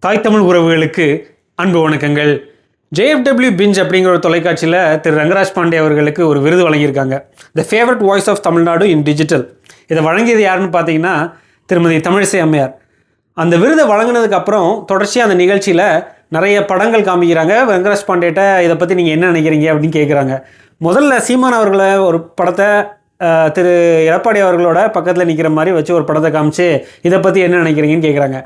தாய் தமிழ் உறவுகளுக்கு அன்பு வணக்கங்கள். JFW பிஞ்ச் அப்படிங்கிற ஒரு தொலைக்காட்சியில் திரு ரங்கராஜ் பாண்டே அவர்களுக்கு ஒரு விருது வழங்கியிருக்காங்க. The favourite voice of Tamil Nadu in digital. இதை வழங்கியது யாருன்னு பார்த்தீங்கன்னா திருமதி தமிழிசை அம்மையார். அந்த விருதை வழங்கினதுக்கு அப்புறம் தொடர்ச்சியாக அந்த நிகழ்ச்சியில் நிறைய படங்கள் காமிக்கிறாங்க. ரங்கராஜ் பாண்டேட்ட இதை பற்றி நீங்கள் என்ன நினைக்கிறீங்க அப்படின்னு கேட்குறாங்க. முதல்ல சீமான் அவர்களை ஒரு படத்தை திரு எடப்பாடி அவர்களோட பக்கத்தில் நிற்கிற மாதிரி வச்சு ஒரு படத்தை காமிச்சு இதை பற்றி என்ன நினைக்கிறீங்கன்னு கேட்குறாங்க.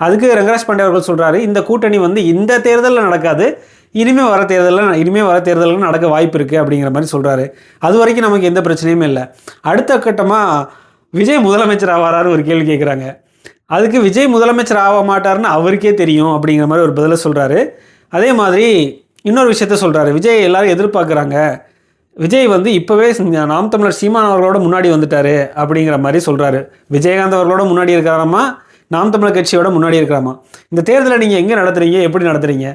அதுக்கு ரங்கராஜ் பாண்டே அவர்கள் சொல்கிறாரு, இந்த கூட்டணி இந்த தேர்தலில் நடக்காது, இனிமேல் வர தேர்தலில் நடக்க வாய்ப்பு இருக்குது அப்படிங்கிற மாதிரி சொல்கிறாரு. அது வரைக்கும் நமக்கு எந்த பிரச்சனையுமே இல்லை. அடுத்த கட்டமாக விஜய் முதலமைச்சர் ஆவாரான்னு ஒரு கேள்வி கேட்குறாங்க. அதுக்கு விஜய் முதலமைச்சர் ஆக மாட்டார்னு அவருக்கே தெரியும் அப்படிங்கிற மாதிரி ஒரு பதிலை சொல்கிறாரு. அதே மாதிரி இன்னொரு விஷயத்த சொல்கிறாரு, விஜய் எல்லோரும் எதிர்பார்க்குறாங்க, விஜய் இப்போவே நாம் தமிழர் சீமான் அவர்களோட முன்னாடி வந்துட்டார் அப்படிங்கிற மாதிரி சொல்கிறாரு. விஜயகாந்த் அவர்களோட முன்னாடி இருக்கிறாமா, நாம் தமிழர் கட்சியோட முன்னாடி இருக்கிறாமா. இந்த தேர்தலை நீங்கள் எங்கே நடத்துகிறீங்க, எப்படி நடத்துகிறீங்க?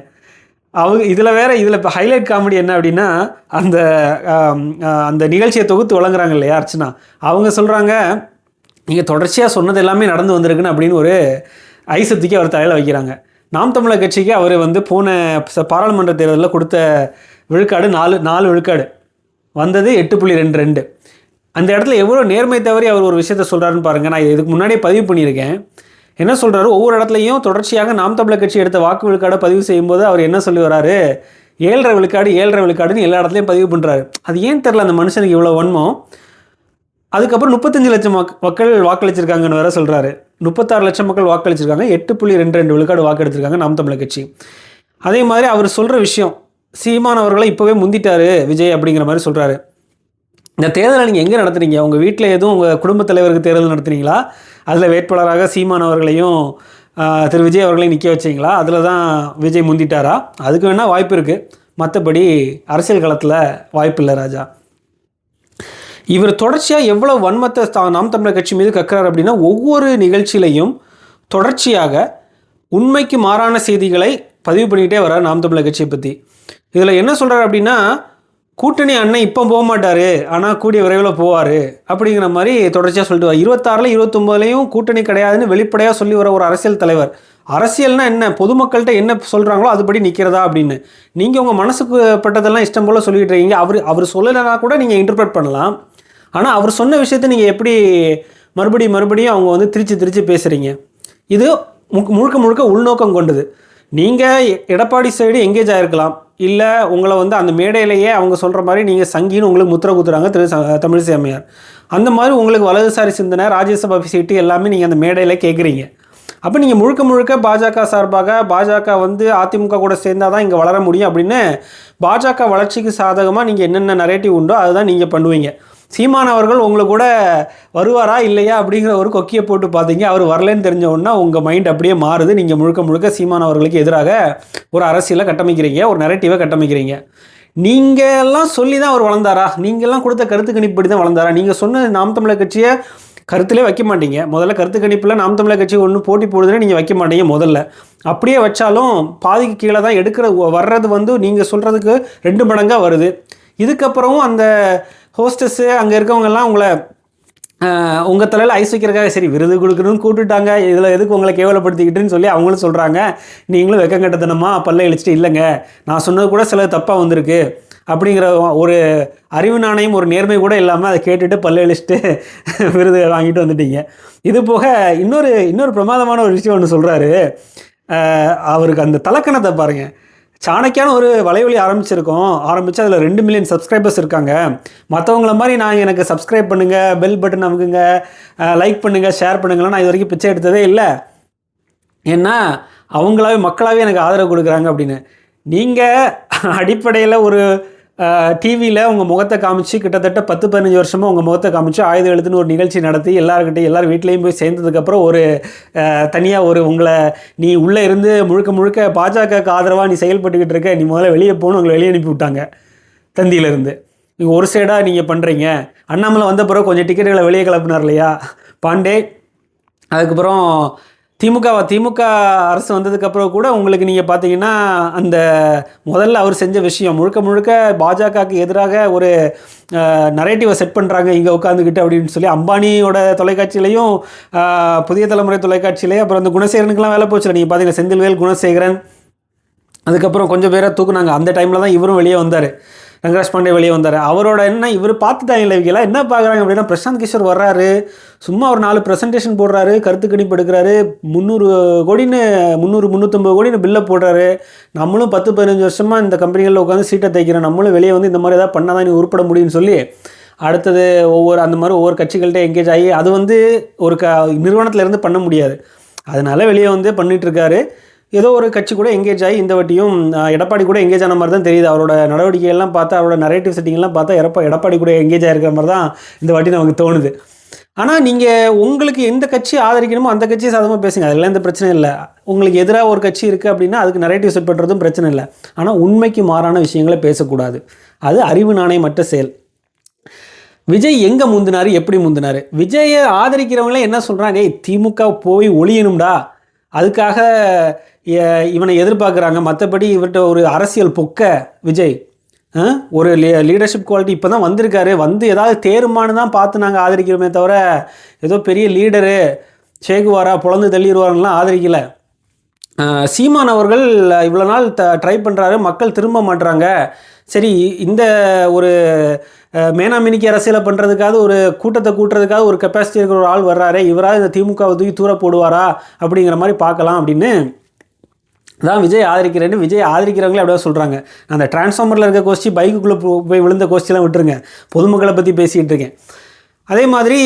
இதில் இப்போ ஹைலைட் காமெடி என்ன அப்படின்னா, அந்த நிகழ்ச்சியை தொகுத்து வழங்குறாங்க இல்லையா அர்ச்சனா, அவங்க சொல்கிறாங்க, நீங்கள் தொடர்ச்சியாக சொன்னது எல்லாமே நடந்து வந்திருக்குன்னு அப்படின்னு ஒரு ஐசத்துக்கு அவர் தலையில் வைக்கிறாங்க. நாம் தமிழர் கட்சிக்கு அவர் போன பாராளுமன்ற தேர்தலில் கொடுத்த விழுக்காடு 4 விழுக்காடு வந்தது 8.22. அந்த இடத்துல எவ்வளோ நேர்மை தவறி அவர் ஒரு விஷயத்த சொல்கிறாருன்னு பாருங்கள். நான் இதுக்கு முன்னாடியே பதிவு பண்ணியிருக்கேன். என்ன சொல்கிறாரு, ஒவ்வொரு இடத்துலையும் தொடர்ச்சியாக நாம் தமிழர் கட்சி எடுத்த வாக்கு விழுக்காடை பதிவு செய்யும்போது அவர் என்ன சொல்லி வராரு, 7.5 விழுக்காடுன்னு எல்லா இடத்துலையும் பதிவு பண்ணுறாரு. அது ஏன் தெரில அந்த மனுஷனுக்கு இவ்வளோ வன்மம். அதுக்கப்புறம் 35 லட்சம் மக்கள் வாக்களிச்சிருக்காங்கன்னு வேற சொல்கிறாரு. 36 லட்சம் மக்கள் வாக்களிச்சிருக்காங்க, 8.22 விழுக்காடு வாக்கு எடுத்திருக்காங்க நாம் தமிழர் கட்சி. அதே மாதிரி அவர் சொல்கிற விஷயம், சீமான் அவர்களை இப்போவே முந்திட்டாரு விஜய் அப்படிங்கிற மாதிரி சொல்கிறாரு. இந்த தேர்தலை நீங்கள் எங்கே நடத்துறீங்க? உங்கள் வீட்டில் எதுவும் உங்கள் குடும்பத் தலைவருக்கு தேர்தல் நடத்துனீங்களா? அதில் வேட்பாளராக சீமான் அவர்களையும் திரு விஜய் அவர்களையும் நிற்க வச்சிங்களா? அதில் தான் விஜய் முந்திட்டாரா? அதுக்கு வேணால் வாய்ப்பு இருக்குது, மற்றபடி அரசியல் களத்தில் வாய்ப்பு இல்லை ராஜா. இவர் தொடர்ச்சியாக எவ்வளோ வன்மத்தை நாம் தமிழர் கட்சி மீது கற்கிறார் அப்படின்னா, ஒவ்வொரு நிகழ்ச்சியிலையும் தொடர்ச்சியாக உண்மைக்கு மாறான செய்திகளை பதிவு பண்ணிக்கிட்டே வர்றார் நாம் தமிழர் கட்சியை பற்றி. இதில் என்ன சொல்கிறார் அப்படின்னா, கூட்டணி அண்ணன் இப்போ போக மாட்டார், ஆனால் கூடிய விரைவில் போவார் அப்படிங்கிற மாதிரி தொடர்ச்சியாக சொல்லிட்டு வர. 26 29 கூட்டணி கிடையாதுன்னு வெளிப்படையாக சொல்லி வர ஒரு அரசியல் தலைவர். அரசியல்னா என்ன, பொதுமக்கள்கிட்ட என்ன சொல்கிறாங்களோ அதுபடி நிற்கிறதா அப்படின்னு. நீங்கள் உங்கள் மனசுக்கு பட்டதெல்லாம் இஷ்டம் போல் சொல்லிகிட்டு இருக்கீங்க. அவர் சொல்லலைன்னா கூட நீங்கள் இன்டர்பிரட் பண்ணலாம். ஆனால் அவர் சொன்ன விஷயத்தை நீங்கள் எப்படி மறுபடியும் அவங்க திரிச்சு பேசுகிறீங்க? இது முழுக்க உள்நோக்கம் கொண்டது. நீங்கள் எடப்பாடி சைடு எங்கேஜ் ஆகிருக்கலாம், இல்லை உங்களை அந்த மேடையிலேயே அவங்க சொல்கிற மாதிரி நீங்கள் சங்கின்னு உங்களுக்கு முத்திரை குத்துறாங்க திரு தமிழிசை அம்மையார். அந்த மாதிரி உங்களுக்கு வலதுசாரி சிந்தனை, ராஜ்யசபா சீட்டு எல்லாமே நீங்கள் அந்த மேடையில் கேட்குறீங்க. அப்போ நீங்கள் முழுக்க பாஜக சார்பாக, பாஜக அதிமுக கூட சேர்ந்தால் தான் இங்கே வளர முடியும் அப்படின்னு பாஜக வளர்ச்சிக்கு சாதகமாக நீங்கள் என்னென்ன நரேட்டிவ் உண்டோ அதுதான் நீங்கள் பண்ணுவீங்க. சீமான் அவர்கள் உங்களுக்கு கூட வருவாரா இல்லையா அப்படிங்கிற ஒரு கொக்கியை போட்டு பார்த்தீங்க. அவர் வரலன்னு தெரிஞ்ச உடனே உங்கள் மைண்ட் அப்படியே மாறுது. நீங்கள் முழுக்க சீமான் அவர்களுக்கு எதிராக ஒரு அரசியலை கட்டமைக்கிறீங்க, ஒரு நரேட்டிவை கட்டமைக்கிறீங்க. நீங்கள்லாம் சொல்லி தான் அவர் வளர்ந்தாரா? நீங்கள்லாம் கொடுத்த கருத்து கணிப்படி தான் வளர்ந்தாரா? நீங்கள் சொன்ன நாம் தமிழர் கட்சியை கருத்திலே வைக்க மாட்டீங்க. முதல்ல கருத்து கணிப்பில் நாம் தமிழர் கட்சி ஒன்று போட்டி போடுதுன்னு நீங்கள் வைக்க மாட்டீங்க. முதல்ல அப்படியே வச்சாலும் பாதிக்கு கீழே தான் வர்றது நீங்கள் சொல்கிறதுக்கு 2 மடங்காக வருது. இதுக்கப்புறமும் அந்த ஹோஸ்டஸ்ஸு அங்கே இருக்கவங்கெல்லாம் உங்கள் தலையில் ஐஸ் வைக்கிறதுக்காக சரி விருது கொடுக்கணும்னு கூப்பிட்டுட்டாங்க, இதில் எதுக்கு உங்களை கேவலப்படுத்திக்கிட்டுன்னு சொல்லி அவங்களும் சொல்கிறாங்க. நீங்களும் வெக்கங்கட்டத்தனமாக பல்ல இழிச்சிட்டு, இல்லைங்க நான் சொன்னது கூட சில தப்பாக வந்திருக்கு அப்படிங்கிற ஒரு அறிவு நாணயம், ஒரு நேர்மை கூட இல்லாமல் அதை கேட்டுட்டு பல்ல இழிச்சிட்டு விருது வாங்கிட்டு வந்துட்டீங்க. இது போக இன்னொரு பிரமாதமான ஒரு விஷயம் ஒன்று சொல்கிறாரு. அவருக்கு அந்த தலக்கணத்தை பாருங்கள். சாணக்கியான ஒரு வலைவலி ஆரம்பித்து அதில் 2 மில்லியன் சப்ஸ்கிரைபர்ஸ் இருக்காங்க. மற்றவங்கள மாதிரி நான் எனக்கு சப்ஸ்கிரைப் பண்ணுங்கள், பெல் பட்டன் அமுக்குங்க, லைக் பண்ணுங்கள், ஷேர் பண்ணுங்கள்லாம் நான் இது வரைக்கும் பிச்சை எடுத்ததே இல்லை. ஏன்னா மக்களாகவே எனக்கு ஆதரவு கொடுக்குறாங்க அப்படின்னு. நீங்கள் அடிப்படையில் ஒரு டிவியில் உங்கள் முகத்தை காமிச்சு கிட்டத்தட்ட 10-15 வருஷமாக உங்கள் முகத்தை காமிச்சு ஆயுத எழுத்துன்னு ஒரு நிகழ்ச்சி நடத்தி எல்லார் வீட்லேயும் போய் சேர்ந்ததுக்கப்புறம் ஒரு தனியாக உங்களை நீ உள்ளே இருந்து முழுக்க பாஜகவுக்கு ஆதரவாக நீ செயல்பட்டுக்கிட்டு இருக்க, நீ முதல்ல வெளியே போகணும், உங்களை வெளியே அனுப்பி விட்டாங்க தந்தியிலேருந்து. நீங்கள் ஒரு சைடாக நீங்கள் பண்ணுறீங்க. அண்ணாமலை வந்த பிறகு கொஞ்சம் டிக்கெட்டுகளை வெளியே கிளப்பினார் இல்லையா பாண்டே. அதுக்கப்புறம் திமுக அரசு வந்ததுக்கப்புறம் கூட உங்களுக்கு நீங்கள் பார்த்தீங்கன்னா அந்த முதல்ல அவர் செஞ்ச விஷயம் முழுக்க முழுக்க பாஜகவுக்கு எதிராக ஒரு நரேட்டிவை செட் பண்ணுறாங்க இங்கே உட்காந்துக்கிட்டு அப்படின்னு சொல்லி அம்பானியோட தொலைக்காட்சியிலையும் புதிய தலைமுறை தொலைக்காட்சியிலையும் அப்புறம் அந்த குணசேகரனுக்குலாம் வேலை போச்சு. நீங்கள் பார்த்தீங்கன்னா செந்தில்வேல், குணசேகரன், அதுக்கப்புறம் கொஞ்சம் பேரை தூக்குனாங்க. அந்த டைமில் தான் இவரும் வெளியே வந்தார், ரங்கராஜ் பாண்டே வெளியே வந்தார். அவரோட என்ன இவர் பார்த்துட்டாங்க இவங்கெல்லாம் என்ன பார்க்குறாங்க அப்படின்னா, பிரசாந்த் கிஷோர் வர்றாரு, சும்மா ஒரு 4 ப்ரெசன்டேஷன் போடுறாரு, கருத்து கணிப்பு எடுக்கிறாரு, 300 கோடின்னு 350 கோடின்னு பில்லை போடுறாரு. நம்மளும் 10-15 வருஷமாக இந்த கம்பெனிகளில் உட்காந்து சீட்டை தைக்கிறோம், நம்மளும் வெளியே வந்து இந்த மாதிரி ஏதாவது பண்ணால் தான் நீ உருப்பட முடியும்னு சொல்லி அடுத்தது அந்த மாதிரி ஒவ்வொரு கட்சிகள்கிட்ட எங்கேஜ் ஆகி அது வந்து ஒரு நிறுவனத்திலேருந்து பண்ண முடியாது, அதனால வெளியே வந்து பண்ணிகிட்ருக்காரு. ஏதோ ஒரு கட்சி கூட எங்கேஜ் ஆகி இந்த வாட்டியும் எடப்பாடி கூட எங்கேஜ் ஆன மாதிரி தான் தெரியுது. அவரோட நடவடிக்கைகள்லாம் பார்த்தா, அவரோட நரேட்டிவ் செட்டிங்லாம் பார்த்தா எடப்பாடி கூட எங்கேஜ் ஆகிருக்கிற மாதிரி தான் இந்த வாட்டி நமக்கு தோணுது. ஆனால் நீங்கள் உங்களுக்கு எந்த கட்சி ஆதரிக்கணுமோ அந்த கட்சியை சாதமாக பேசுங்க, அதெல்லாம் எந்த பிரச்சனை இல்லை. உங்களுக்கு எதிராக ஒரு கட்சி இருக்குது அப்படின்னா அதுக்கு நரேட்டிவ் செட் பண்ணுறதும் பிரச்சனை இல்லை. ஆனால் உண்மைக்கு மாறான விஷயங்களை பேசக்கூடாது, அது அறிவு நாணயமற்ற செயல். விஜய் எங்கே முந்தினார், எப்படி முந்தினார்? விஜயை ஆதரிக்கிறவங்களே என்ன சொல்கிறாங்க, திமுக போய் ஒழியணும்டா, அதுக்காக இவனை எதிர்பார்க்குறாங்க, மற்றபடி இவர்கிட்ட ஒரு அரசியல் பொக்க விஜய் ஒரு லீடர்ஷிப் குவாலிட்டி இப்போ தான் வந்திருக்காரு, வந்து ஏதாவது தேருமானு தான் பார்த்து நாங்கள் ஆதரிக்கிறோமே தவிர ஏதோ பெரிய லீடரு சேகுவாரா பொழந்து தள்ளிடுவாருலாம் ஆதரிக்கலை. சீமான் அவர்கள் இவ்வளோ நாள் ட்ரை பண்ணுறாரு, மக்கள் திரும்ப மாட்டுறாங்க. சரி, இந்த ஒரு மேனாமினிக்கு அரசியலை பண்ணுறதுக்காக ஒரு கூட்டத்தை கூட்டுறதுக்காக ஒரு கெப்பாசிட்டி இருக்கிற ஒரு ஆள் வர்றாரு, இவராக இந்த திமுகவை தூக்கி தூர போடுவாரா அப்படிங்கிற மாதிரி பார்க்கலாம் அப்படின்னு தான் விஜய் ஆதரிக்கிறேன்னு விஜய் ஆதரிக்கிறவங்களே அப்படியே சொல்கிறாங்க. அந்த டிரான்ஸ்ஃபார்மரில் இருக்க கோஷ்டி பைக்குள்ளே போய் விழுந்த கோஷ்டிலாம் விட்டுருங்க, பொதுமக்களை பற்றி பேசிக்கிட்டு இருக்கேன். அதே மாதிரி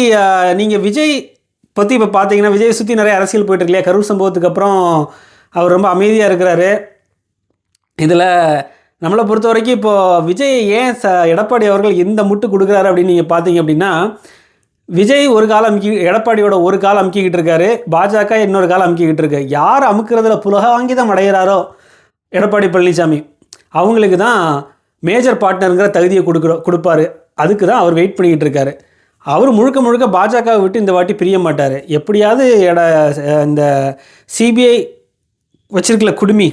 நீங்கள் விஜய் பற்றி இப்போ பார்த்தீங்கன்னா விஜய் சுற்றி நிறைய அரசியல் போய்ட்டுருக்கு இல்லையா. கரூர் சம்பவத்துக்கு அப்புறம் அவர் ரொம்ப அமைதியாக இருக்கிறாரு. இதில் நம்மளை பொறுத்த வரைக்கும் இப்போது விஜய் ஏன் எடப்பாடி அவர்கள் எந்த முட்டு கொடுக்குறாரு அப்படின்னு நீங்கள் பார்த்தீங்க அப்படின்னா, விஜய் ஒரு காலம் எடப்பாடியோட ஒரு காலம் அமுக்கிக்கிட்டு இருக்காரு, பாஜக இன்னொரு காலம் அமுக்கிக்கிட்டு இருக்கு. யார் அமுக்கிறதுல புலகாங்கிதம் அடைகிறாரோ எடப்பாடி பழனிசாமி அவங்களுக்கு தான் மேஜர் பார்ட்னருங்கிற தகுதியை கொடுப்பாரு. அதுக்கு தான் அவர் வெயிட் பண்ணிக்கிட்டு இருக்காரு. அவர் முழுக்க முழுக்க பாஜகவை விட்டு இந்த வாட்டி பிரிய மாட்டார். எப்படியாவது இந்த சிபிஐ வச்சிருக்கல குடுமி,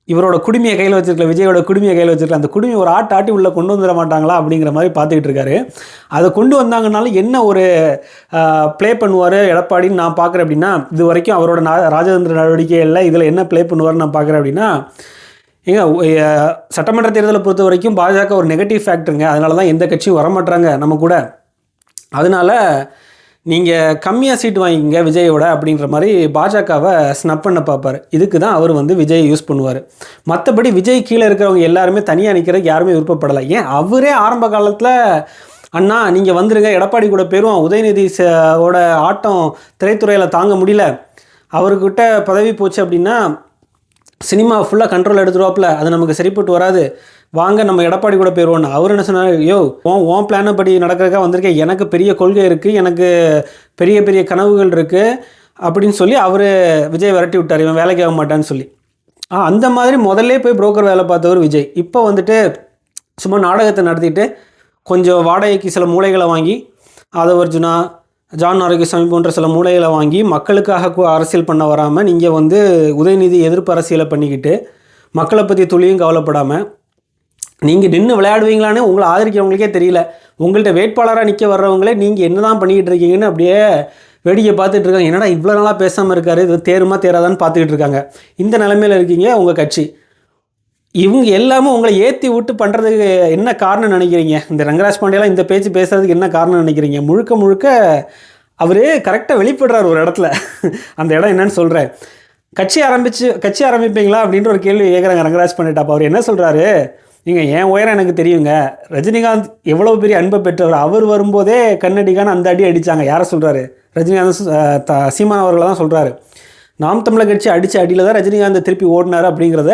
இவரோட குடுமையை கையில் வச்சிருக்கல, விஜயோட குடுமையை கையில் வச்சிருக்கல, அந்த குடுமி ஒரு ஆட்டி உள்ளே கொண்டு வந்துட மாட்டாங்களா அப்படிங்கிற மாதிரி பார்த்துக்கிட்டு இருக்காரு. அதை கொண்டு வந்தாங்கனாலும் என்ன ஒரு ப்ளே பண்ணுவார் எடப்பாடின்னு நான் பார்க்குறேன் அப்படின்னா, இது வரைக்கும் அவரோட ராஜதந்திர நடவடிக்கைகளில் இதில் என்ன ப்ளே பண்ணுவார்னு நான் பார்க்குறேன் அப்படின்னா, சட்டமன்ற தேர்தலை பொறுத்த வரைக்கும் பாஜக ஒரு நெகட்டிவ் ஃபேக்டருங்க. அதனால தான் எந்த கட்சியும் வரமாட்டாங்க நம்ம கூட. அதனால் நீங்கள் கம்மியாக சீட்டு வாங்கிங்க விஜயோட அப்படின்ற மாதிரி பாஜகவை ஸ்னப் பண்ண பார்ப்பார். இதுக்கு தான் அவர் வந்து விஜய் யூஸ் பண்ணுவார். மற்றபடி விஜய் கீழே இருக்கிறவங்க எல்லாருமே தனியாக நிற்கிறதுக்கு யாருமே விருப்பப்படலை. ஏன் அவரே ஆரம்ப காலத்தில் அண்ணா நீங்கள் வந்துருங்க, எடப்பாடி கூட போயிடுவோம், உதயநிதியோட ஆட்டம் திரைத்துறையில் தாங்க முடியல, அவர்கிட்ட பதவி போச்சு அப்படின்னா சினிமா ஃபுல்லாக கண்ட்ரோல் எடுத்துருவாப்பில், அது நமக்கு சரிப்பட்டு வராது, வாங்க நம்ம எடப்பாடி கூட போயிடுவோன்னு. அவர் என்ன சொன்னார், ஓன் பிளானை படி நடக்கிறதுக்காக வந்திருக்கேன், எனக்கு பெரிய கொள்கை இருக்குது, எனக்கு பெரிய பெரிய கனவுகள் இருக்குது அப்படின்னு சொல்லி அவர் விஜய் விரட்டி விட்டார், இவன் வேலைக்கு ஆக மாட்டான்னு சொல்லி. அந்த மாதிரி முதல்ல போய் புரோக்கர் வேலை பார்த்தவர் விஜய். இப்போ வந்துட்டு சும்மா நாடகத்தை நடத்திட்டு கொஞ்சம் வாடகைக்கு சில மூளைகளை வாங்கி, ஆதவர்ஜுனா, ஜான் ஆரோக்கியசாமி போன்ற சில மூளைகளை வாங்கி மக்களுக்காக அரசியல் பண்ண வராமல் நீங்கள் வந்து உதயநிதி எதிர்ப்பு அரசியலை பண்ணிக்கிட்டு மக்களை பற்றி துளியும் கவலைப்படாமல் நீங்கள் நின்று விளையாடுவீங்களான்னு உங்களை ஆதரிக்கிறவங்களுக்கே தெரியல. உங்கள்கிட்ட வேட்பாளராக நிற்க வர்றவங்களே நீங்கள் என்ன தான் பண்ணிக்கிட்டு இருக்கீங்கன்னு அப்படியே வேடிக்கை பார்த்துட்டு இருக்காங்க. என்னடா இவ்வளோ நாளாக பேசாமல் இருக்காரு, இது தேருமா தேராதான்னு பார்த்துக்கிட்டு இருக்காங்க. இந்த நிலைமையில் இருக்கீங்க உங்கள் கட்சி. இவங்க எல்லாமே உங்களை ஏற்றி விட்டு பண்ணுறதுக்கு என்ன காரணம் நினைக்கிறீங்க? இந்த ரங்கராஜ் பாண்டியெல்லாம் இந்த பேச்சு பேசுகிறதுக்கு என்ன காரணம் நினைக்கிறீங்க? முழுக்க முழுக்க அவர் கரெக்டாக வெளிப்படுறாரு ஒரு இடத்துல. அந்த இடம் என்னன்னு சொல்கிறேன். கட்சி ஆரம்பிப்பீங்களா அப்படின்ற ஒரு கேள்வி கேட்குறாங்க ரங்கராஜ் பாண்டியா. அப்போ அவர் என்ன சொல்கிறாரு, நீங்கள் என் உயரம் எனக்கு தெரியுங்க, ரஜினிகாந்த் எவ்வளோ பெரிய அன்பை பெற்றவர், அவர் வரும்போதே கண்ணடிக்கான அந்த அடி அடித்தாங்க. யாரை சொல்கிறாரு? ரஜினிகாந்த் சீமான் அவர்களை தான் சொல்கிறாரு. நாம் தமிழர் கட்சி அடித்த அடியில் தான் ரஜினிகாந்த் திருப்பி ஓடினார் அப்படிங்கிறத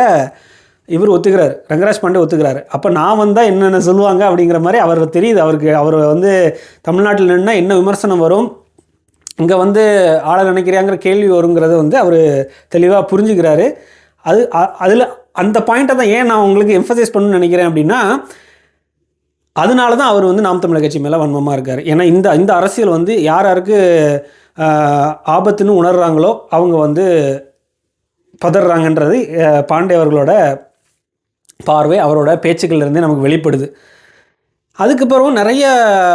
இவர் ஒத்துக்கிறார், ரங்கராஜ் பாண்டே ஒத்துக்கிறாரு. அப்போ நான் வந்தால் என்னென்ன சொல்லுவாங்க அப்படிங்கிற மாதிரி அவர் தெரியுது. அவர் வந்து தமிழ்நாட்டில் நின்னா என்ன விமர்சனம் வரும், இங்கே வந்து ஆள நினைக்கிறாங்கிற கேள்வி வருங்கிறத வந்து அவர் தெளிவாக புரிஞ்சுக்கிறாரு. அதில் அந்த பாயிண்ட்டை தான் ஏன் நான் உங்களுக்கு எம்ஃபசைஸ் பண்ணணும்னு நினைக்கிறேன் அப்படின்னா, அதனால தான் அவர் வந்து நாம் தமிழர் கட்சி மேலே வன்மமாக இருக்கார். ஏன்னா இந்த அரசியல் வந்து யார் யாருக்கு ஆபத்துன்னு உணர்கிறாங்களோ அவங்க வந்து பதறாங்கன்றது பாண்டே அவர்களோட பார்வை, அவரோட பேச்சுக்கள்லேருந்தே நமக்கு வெளிப்படுது. அதுக்கப்புறம் நிறைய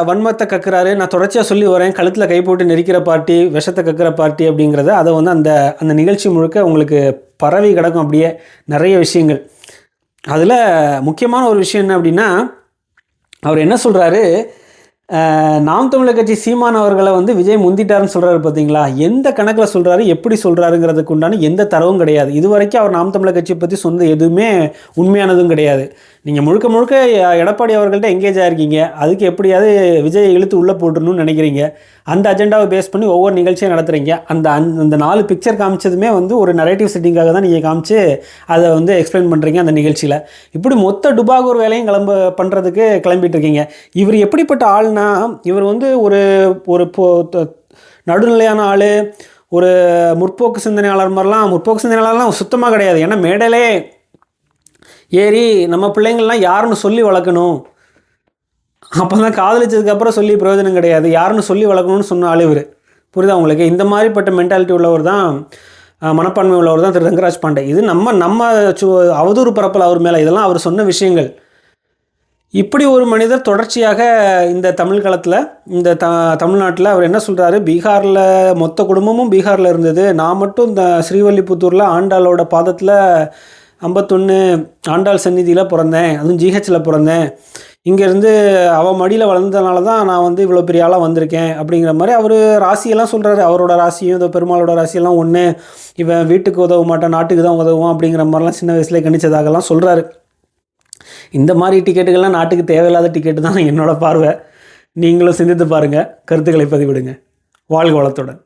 வன்மத்தை கக்குறாரு. நான் தொடர்ச்சியாக சொல்லி வரேன், கழுத்தில் கை போட்டு நெரிக்கிற பார்ட்டி, விஷத்தை கக்குற பார்ட்டி அப்படிங்கிறத அதை வந்து அந்த நிகழ்ச்சி முழுக்க உங்களுக்கு பரவி கிடக்கும் அப்படியே நிறைய விஷயங்கள். அதில் முக்கியமான ஒரு விஷயம் என்ன அப்படின்னா, அவர் என்ன சொல்கிறாரு, நாம் தமிழர் கட்சி சீமான் அவர்களை வந்து விஜய் முந்திட்டாருன்னு சொல்கிறாரு பார்த்தீங்களா. எந்த கணக்கில் சொல்கிறாரு, எப்படி சொல்கிறாருங்கிறதுக்கு உண்டான எந்த தரவும் கிடையாது. இது வரைக்கும் அவர் நாம் தமிழர் கட்சியை பற்றி சொன்னது எதுவுமே உண்மையானதும் கிடையாது. நீங்கள் முழுக்க முழுக்க எடப்பாடி அவர்கள்ட்ட எங்கேஜ் ஆகிருக்கீங்க, அதுக்கு எப்படியாவது விஜயை இழுத்து உள்ளே போட்டுடணும்னு நினைக்கிறீங்க. அந்த அஜெண்டாவை பேஸ் பண்ணி ஒவ்வொரு நிகழ்ச்சியும் நடத்துகிறீங்க. அந்த 4 பிக்சர் காமிச்சதுமே வந்து ஒரு நரேட்டிவ் செட்டிங்காக தான் நீங்கள் காமிச்சு அதை வந்து எக்ஸ்பிளைன் பண்ணுறீங்க அந்த நிகழ்ச்சியில். இப்படி மொத்த டுபாகூர் வேலையும் பண்ணுறதுக்கு கிளம்பிட்டு இருக்கீங்க. இவர் எப்படிப்பட்ட ஆள்னா, இவர் வந்து ஒரு நடுநிலையான ஆள், ஒரு முற்போக்கு சிந்தனையாளர் மாதிரிலாம். முற்போக்கு சிந்தனையாளர்லாம் சுத்தமாக கிடையாது. ஏன்னா மேடையிலே ஏறி நம்ம பிள்ளைங்கள்லாம் யாருன்னு சொல்லி வளர்க்கணும், அப்போ தான் காதலிச்சதுக்கப்புறம் சொல்லி பிரயோஜனம் கிடையாது, யாருன்னு சொல்லி வளர்க்கணும்னு சொன்ன ஆள் இவர். புரியுதா உங்களுக்கு? இந்த மாதிரிப்பட்ட மென்டாலிட்டி உள்ளவர் தான், மனப்பான்மை உள்ளவர் தான் திரு ரங்கராஜ் பாண்டே. இது நம்ம அவதூறு பரப்பல் அவர் மேலே. இதெல்லாம் அவர் சொன்ன விஷயங்கள். இப்படி ஒரு மனிதர் தொடர்ச்சியாக இந்த தமிழ் களத்தில், இந்த தமிழ்நாட்டில் அவர் என்ன சொல்கிறாரு, பீகாரில் மொத்த குடும்பமும் பீகாரில் இருந்தது, நான் மட்டும் இந்த ஸ்ரீவல்லிபுத்தூரில் ஆண்டாளோட பாதத்தில் 51 ஆண்டாள் சந்நிதியில் பிறந்தேன், அதுவும் ஜிஹெச்சில் பிறந்தேன், இங்கேருந்து அவள் மடியில் வளர்ந்ததுனால தான் நான் வந்து இவ்வளோ பெரிய ஆளாக வந்திருக்கேன் அப்படிங்கிற மாதிரி அவர் ராசியெல்லாம் சொல்கிறாரு. அவரோட ராசியும் இந்த பெருமாளோட ராசியெல்லாம் ஒன்று, இவன் வீட்டுக்கு உதவ மாட்டான், நாட்டுக்கு தான் உதவுவான் அப்படிங்கிற மாதிரிலாம் சின்ன வயசுலேயே கணிச்சதாகலாம் சொல்கிறாரு. இந்த மாதிரி டிக்கெட்டுகள்லாம் நாட்டுக்கு தேவையில்லாத டிக்கெட்டு தான் என்னோடய பார்வை. நீங்களும் சிந்தித்து பாருங்கள், கருத்துக்களை பதிவிடுங்க. வாழ்க வளத்துடன்.